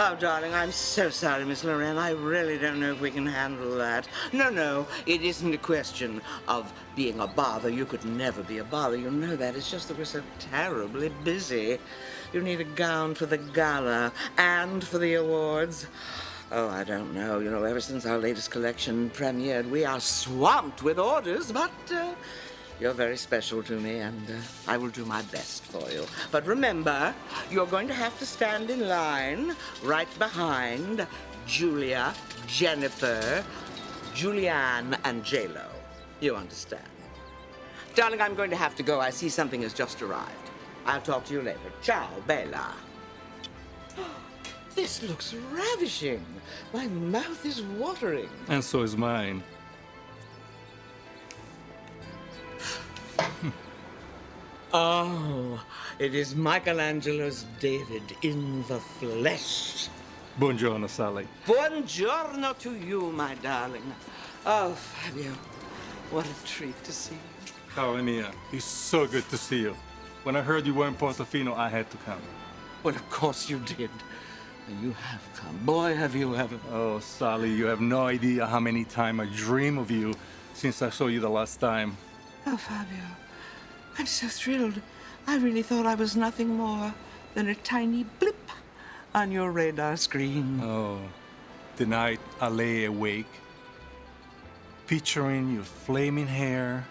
Oh, darling, I'm so sorry, Miss Loren. I really don't know if we can handle that. No, it isn't a question of being a bother. You could never be a bother. You know that. It's just that we're so terribly busy. You need a gown for the gala and for the awards. Oh, I don't know. You know, ever since our latest collection premiered, we are swamped with orders, but you're very special to me, and I will do my best for you. But remember, you're going to have to stand in line right behind Julia, Jennifer, Julianne, and J-Lo. You understand? Darling, I'm going to have to go. I see something has just arrived. I'll talk to you later. Ciao, Bella. This looks ravishing. My mouth is watering. And so is mine. Oh, it is Michelangelo's David in the flesh. Buongiorno, Sally. Buongiorno to you, my darling. Oh, Fabio, what a treat to see you. Cara mia, it's so good to see you. When I heard you were in Portofino, I had to come. Well, of course you did. And you have come. Boy, have you ever. Oh, Sally, you have no idea how many times I dream of you since I saw you the last time. Oh, Fabio, I'm so thrilled. I really thought I was nothing more than a tiny blip on your radar screen. Oh, the night I lay awake, picturing your flaming hair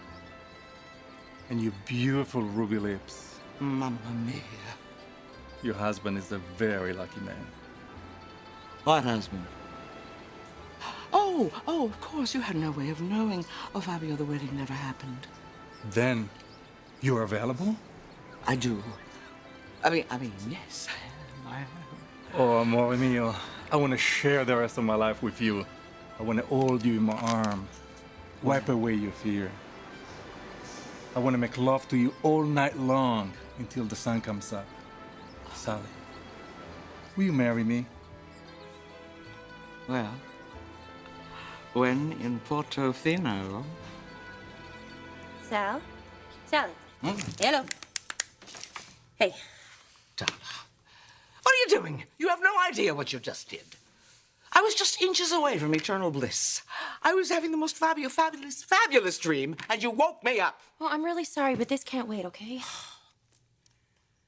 and your beautiful ruby lips. Mamma mia. Your husband is a very lucky man. What husband? Oh, of course, you had no way of knowing. Oh, Fabio, the wedding never happened. Then, you're available? I do. I mean, yes, I am. Oh, amore mio, I want to share the rest of my life with you. I want to hold you in my arm, wipe away your fear. I want to make love to you all night long until the sun comes up. Sally, will you marry me? Well, when in Portofino. Sally? Hello. Hey. Donna, what are you doing? You have no idea what you just did. I was just inches away from eternal bliss. I was having the most fabulous dream, and you woke me up. Well, I'm really sorry, but this can't wait, okay?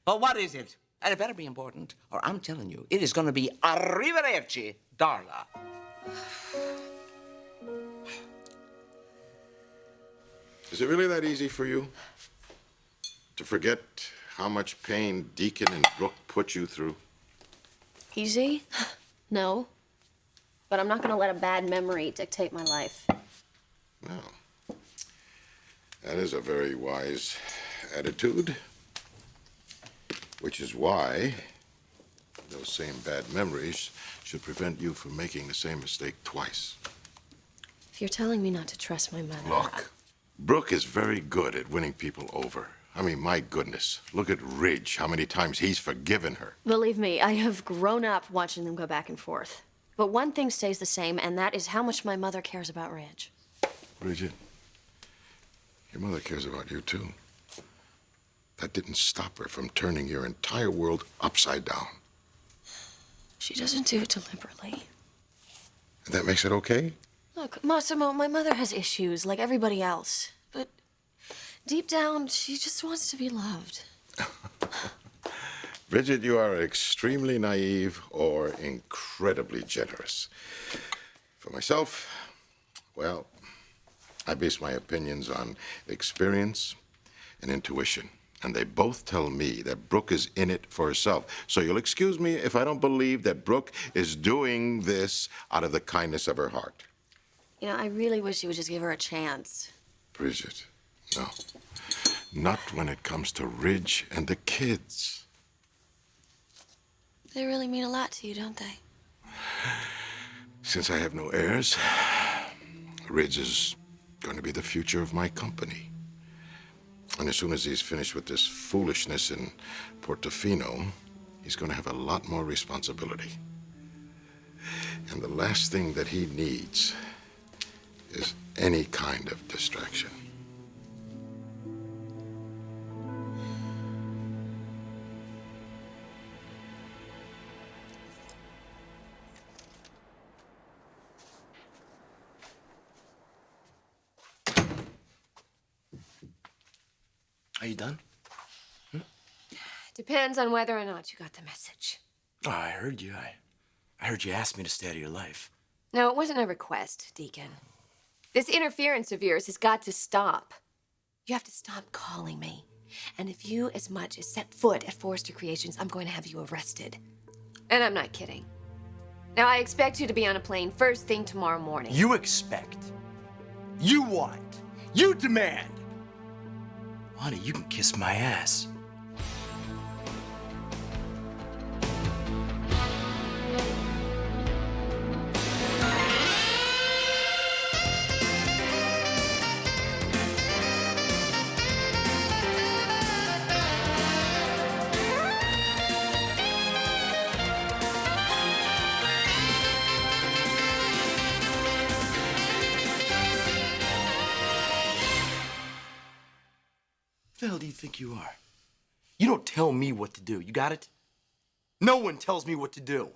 Well, what is it? And it better be important, or I'm telling you, it is going to be arrivederci, Darla. Is it really that easy for you to forget how much pain Deacon and Brooke put you through? Easy? No. But I'm not gonna let a bad memory dictate my life. Well, that is a very wise attitude. Which is why those same bad memories should prevent you from making the same mistake twice. If you're telling me not to trust my mother... Look, Brooke is very good at winning people over. I mean, my goodness, look at Ridge, how many times he's forgiven her. Believe me, I have grown up watching them go back and forth. But one thing stays the same, and that is how much my mother cares about Ridge. Bridget, your mother cares about you, too. That didn't stop her from turning your entire world upside down. She doesn't do it deliberately. And that makes it okay? Look, Massimo, my mother has issues like everybody else. But deep down, she just wants to be loved. Bridget, you are extremely naive or incredibly generous. For myself, well, I base my opinions on experience and intuition. And they both tell me that Brooke is in it for herself. So you'll excuse me if I don't believe that Brooke is doing this out of the kindness of her heart. You know, I really wish you would just give her a chance. Bridget, no. Not when it comes to Ridge and the kids. They really mean a lot to you, don't they? Since I have no heirs, Ridge is going to be the future of my company. And as soon as he's finished with this foolishness in Portofino, he's going to have a lot more responsibility. And the last thing that he needs is any kind of distraction. Are you done? Depends on whether or not you got the message. Oh, I heard you. I heard you asked me to stay out of your life. No, it wasn't a request, Deacon. This interference of yours has got to stop. You have to stop calling me. And if you as much as set foot at Forrester Creations, I'm going to have you arrested. And I'm not kidding. Now, I expect you to be on a plane first thing tomorrow morning. You expect. You want. You demand. Honey, you can kiss my ass. Who the hell do you think you are? You don't tell me what to do. You got it? No one tells me what to do.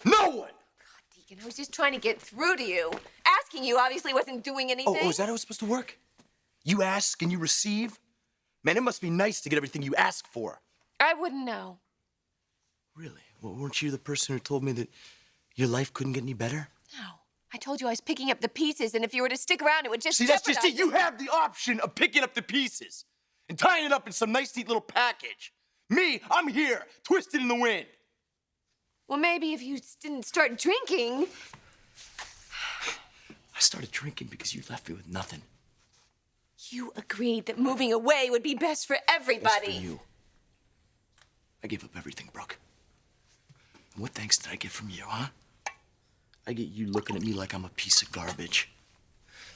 No one! God, Deacon, I was just trying to get through to you. Asking you obviously wasn't doing anything. Oh, is that how it's supposed to work? You ask and you receive? Man, it must be nice to get everything you ask for. I wouldn't know. Really? Well, weren't you the person who told me that your life couldn't get any better? No. I told you I was picking up the pieces, and if you were to stick around, it would just See, that's just it. jeopardize You have the option of picking up the pieces and tying it up in some nice, neat little package. Me, I'm here, twisted in the wind. Well, maybe if you didn't start drinking. I started drinking because you left me with nothing. You agreed that moving away would be best for everybody. Best for you. I gave up everything, Brooke. And what thanks did I get from you, huh? I get you looking at me like I'm a piece of garbage.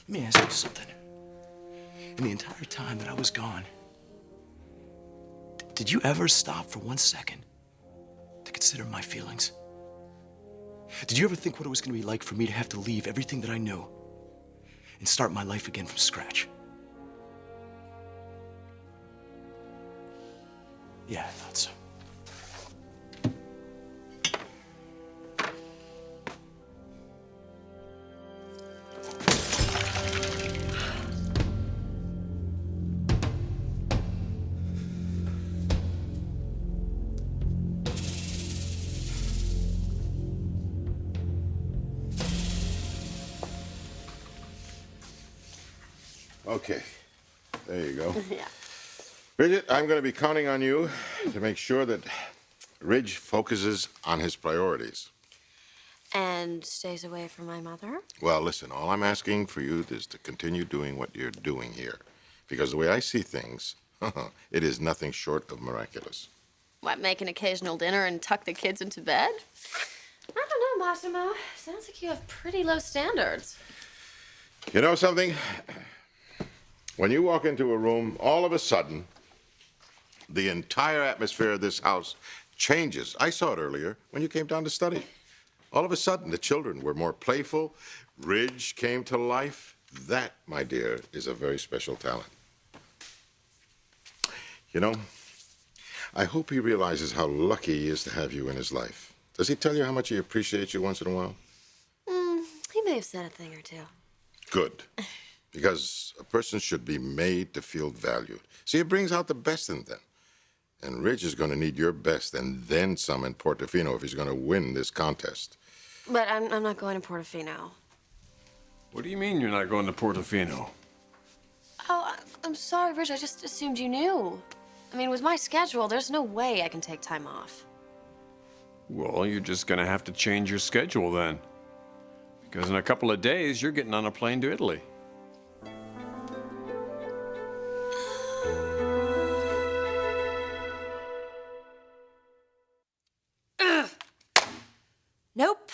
Let me ask you something. In the entire time that I was gone, did you ever stop for 1 second to consider my feelings? Did you ever think what it was going to be like for me to have to leave everything that I knew and start my life again from scratch? Yeah, I thought so. Okay, there you go. Yeah. Bridget, I'm going to be counting on you to make sure that Ridge focuses on his priorities. And stays away from my mother? Well, listen, all I'm asking for you is to continue doing what you're doing here. Because the way I see things, it is nothing short of miraculous. What, make an occasional dinner and tuck the kids into bed? I don't know, Massimo. Sounds like you have pretty low standards. You know something? When you walk into a room, all of a sudden, the entire atmosphere of this house changes. I saw it earlier when you came down to study. All of a sudden, the children were more playful. Ridge came to life. That, my dear, is a very special talent. You know, I hope he realizes how lucky he is to have you in his life. Does he tell you how much he appreciates you once in a while? He may have said a thing or two. Good. Because a person should be made to feel valued. See, it brings out the best in them. And Ridge is going to need your best and then some in Portofino if he's going to win this contest. But I'm not going to Portofino. What do you mean you're not going to Portofino? Oh, I'm sorry, Rich. I just assumed you knew. I mean, with my schedule, there's no way I can take time off. Well, you're just gonna have to change your schedule then. Because in a couple of days, you're getting on a plane to Italy. Nope.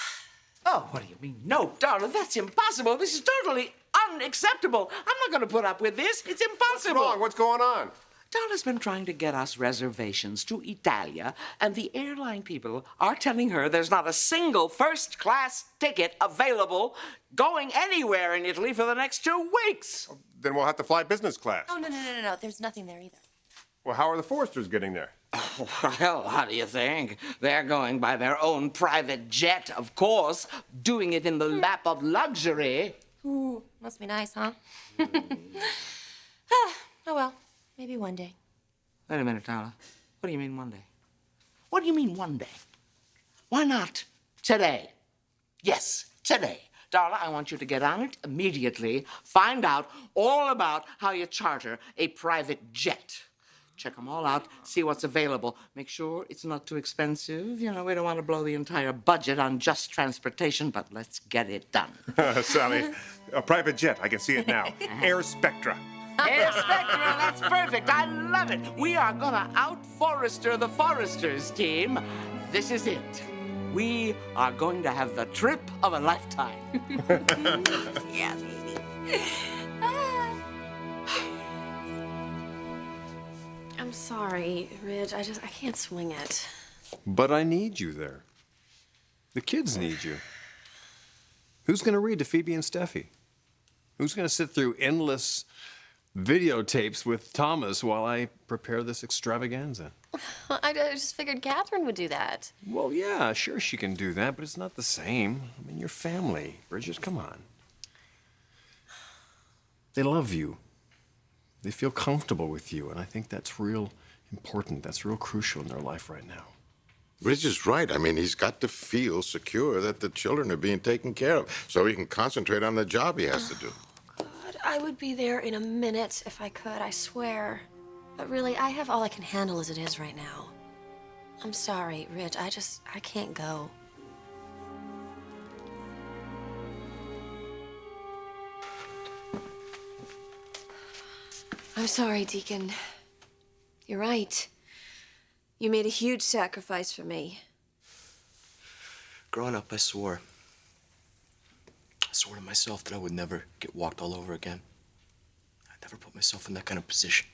Oh, what do you mean? No, darling, that's impossible. This is totally unacceptable. I'm not going to put up with this. It's impossible. What's wrong? What's going on? Donna's been trying to get us reservations to Italia, and the airline people are telling her there's not a single first-class ticket available going anywhere in Italy for the next 2 weeks. Then we'll have to fly business class. Oh, no. There's nothing there either. Well, how are the Forresters getting there? Well, how do you think? They're going by their own private jet, of course, doing it in the lap of luxury. Ooh, must be nice, huh? Oh, well, maybe one day. Wait a minute, Darla. What do you mean one day? What do you mean one day? Why not today? Yes, today. Darla, I want you to get on it immediately. Find out all about how you charter a private jet. Check them all out, see what's available. Make sure it's not too expensive. You know, we don't want to blow the entire budget on just transportation, but let's get it done. Sally, a private jet. I can see it now. Air Spectra. Hey, Spectra, that's perfect. I love it. We are gonna out-Forester the Foresters team. This is it. We are going to have the trip of a lifetime. Yeah, baby. I'm sorry, Ridge. I can't swing it. But I need you there. The kids need you. Who's going to read to Phoebe and Steffi? Who's going to sit through endless videotapes with Thomas while I prepare this extravaganza? I just figured Catherine would do that. Well, yeah, sure she can do that, but it's not the same. I mean, you're family. Bridget, come on. They love you. They feel comfortable with you, and I think that's real important. That's real crucial in their life right now. Bridget's right. I mean, he's got to feel secure that the children are being taken care of so he can concentrate on the job he has to do. God, I would be there in a minute if I could, I swear. But really, I have all I can handle as it is right now. I'm sorry, Ridge. I can't go. I'm sorry, Deacon. You're right. You made a huge sacrifice for me. Growing up, I swore to myself that I would never get walked all over again. I'd never put myself in that kind of position.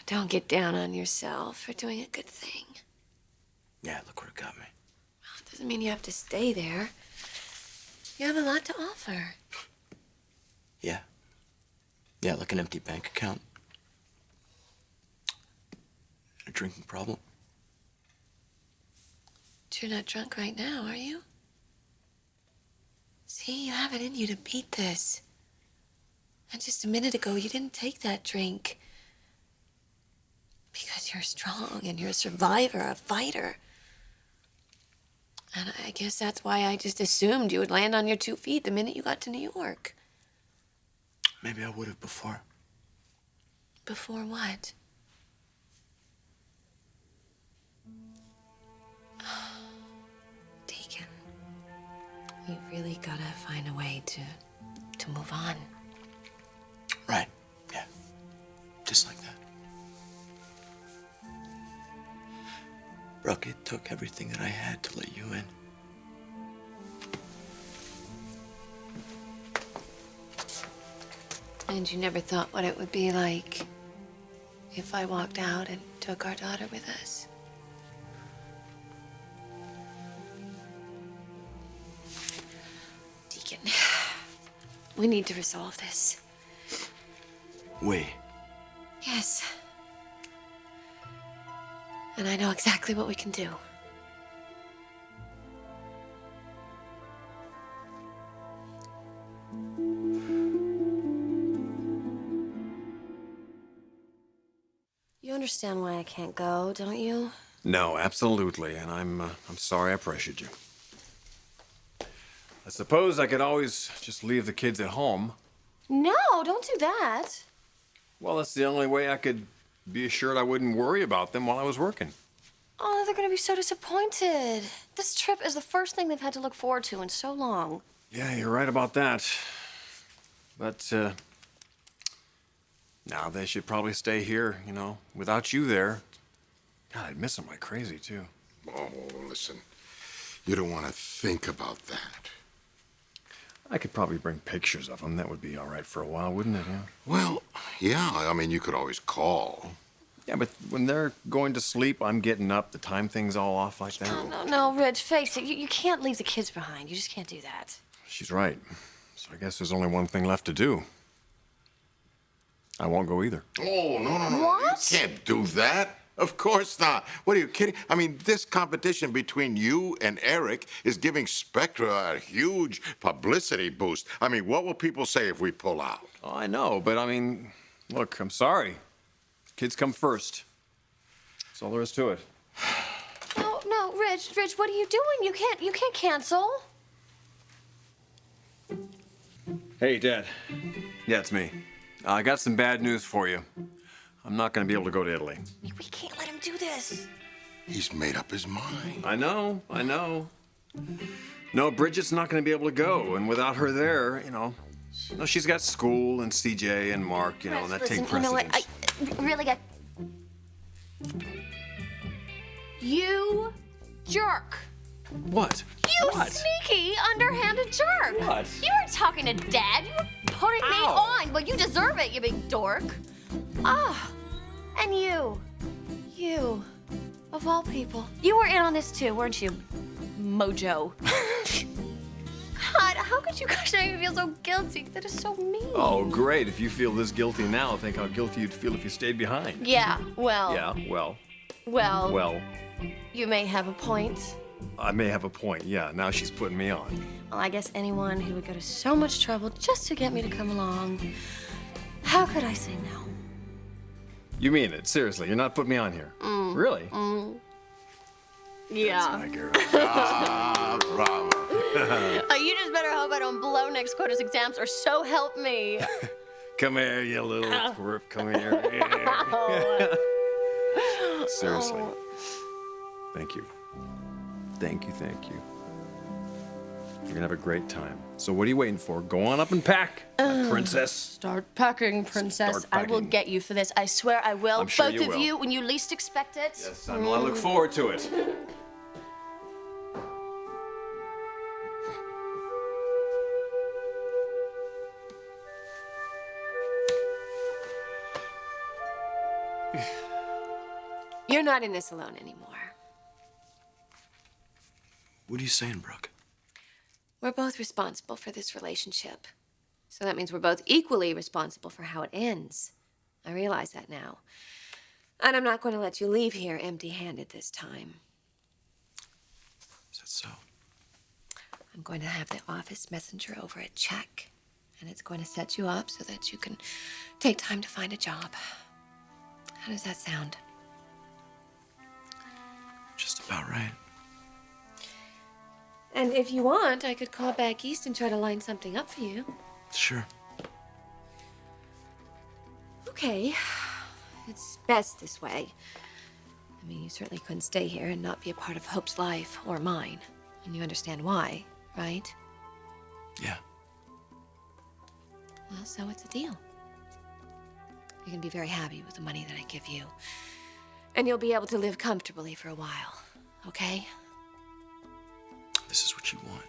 Don't get down on yourself for doing a good thing. Yeah, look where it got me. Well, it doesn't mean you have to stay there. You have a lot to offer. Yeah. Yeah, like an empty bank account. And a drinking problem. But you're not drunk right now, are you? See, you have it in you to beat this. And just a minute ago, you didn't take that drink. Because you're strong and you're a survivor, a fighter. And I guess that's why I just assumed you would land on your 2 feet the minute you got to New York. Maybe I would have before. Before what? Deacon, you really gotta find a way to move on. Right, yeah. Just like that. Brooke, it took everything that I had to let you in. And you never thought what it would be like if I walked out and took our daughter with us? Deacon, we need to resolve this. We? Yes. And I know exactly what we can do. You understand why I can't go, don't you? No, absolutely, and I'm sorry I pressured you. I suppose I could always just leave the kids at home. No, don't do that. Well, that's the only way I could be assured I wouldn't worry about them while I was working. Oh, they're gonna be so disappointed. This trip is the first thing they've had to look forward to in so long. Yeah, you're right about that. But, now they should probably stay here, you know, without you there. God, I'd miss them like crazy, too. Oh, listen, you don't want to think about that. I could probably bring pictures of them. That would be all right for a while, wouldn't it? Yeah. Well, yeah, I mean, you could always call. Yeah, but when they're going to sleep, I'm getting up to time things all off like that. No, Rich, face it. You can't leave the kids behind. You just can't do that. She's right. So I guess there's only one thing left to do. I won't go either. Oh, no. What? You can't do that. Of course not. What are you kidding? I mean, this competition between you and Eric is giving Spectra a huge publicity boost. I mean, what will people say if we pull out? Oh, I know, but I mean, look, I'm sorry. Kids come first. That's all there is to it. No, Rich, what are you doing? You can't cancel. Hey, Dad. Yeah, it's me. I got some bad news for you. I'm not going to be able to go to Italy. We can't let him do this. He's made up his mind. I know. No, Bridget's not going to be able to go, and without her there, no, she's got school and CJ and Mark, and that take precedence. You know what? I really got. You jerk. What? You What? sneaky, underhanded jerk. What? You weren't talking to Dad. You were putting me on. Well, you deserve it, you big dork. And you, of all people, you were in on this too, weren't you, Mojo? God, how could you guys make me feel so guilty? That is so mean. Oh, great. If you feel this guilty now, think how guilty you'd feel if you stayed behind. Yeah, well. Yeah, well. Well, you may have a point. I may have a point, yeah. Now she's putting me on. Well, I guess anyone who would go to so much trouble just to get me to come along, how could I say no? You mean it? Seriously, you're not putting me on here? Really? Yeah. My girl. Bravo. You just better hope I don't blow next quarter's exams, or so help me. Come here, you little twerp. Come here. Seriously. Thank you. Thank you. You're gonna have a great time. So what are you waiting for? Go on up and pack, princess. Start packing, princess. Start I will packing. get you for this. I swear I will. I'm sure Both you of will. you, when you least expect it. Yes, son. Well, I look forward to it. You're not in this alone anymore. What are you saying, Brooke? We're both responsible for this relationship. So that means we're both equally responsible for how it ends. I realize that now. And I'm not going to let you leave here empty-handed this time. Is that so? I'm going to have the office messenger over a check. And it's going to set you up so that you can take time to find a job. How does that sound? Just about right. And if you want, I could call back east and try to line something up for you. Sure. Okay. It's best this way. I mean, you certainly couldn't stay here and not be a part of Hope's life or mine. And you understand why, right? Yeah. Well, so it's a deal. You're gonna be very happy with the money that I give you. And you'll be able to live comfortably for a while, okay? This is what you want.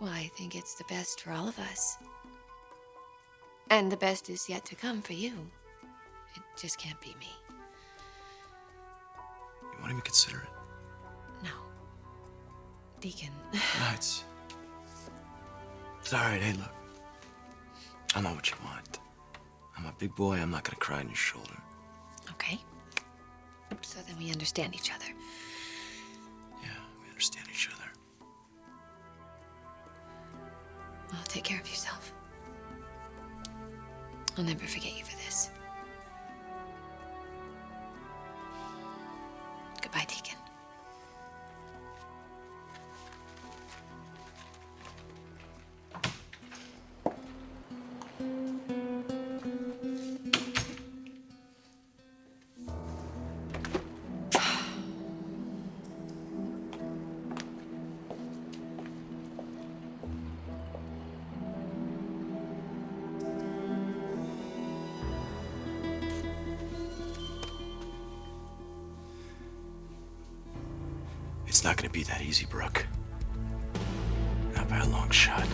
Well, I think it's the best for all of us. And the best is yet to come for you. It just can't be me. You won't even consider it. No. Deacon. No, it's all right. Hey, look. I know what you want. I'm a big boy. I'm not gonna cry on your shoulder. Okay. So then we understand each other. Yeah, we understand each other. Well, take care of yourself. I'll never forget you for this. Goodbye, Deacon. It's not gonna be that easy, Brooke. Not by a long shot.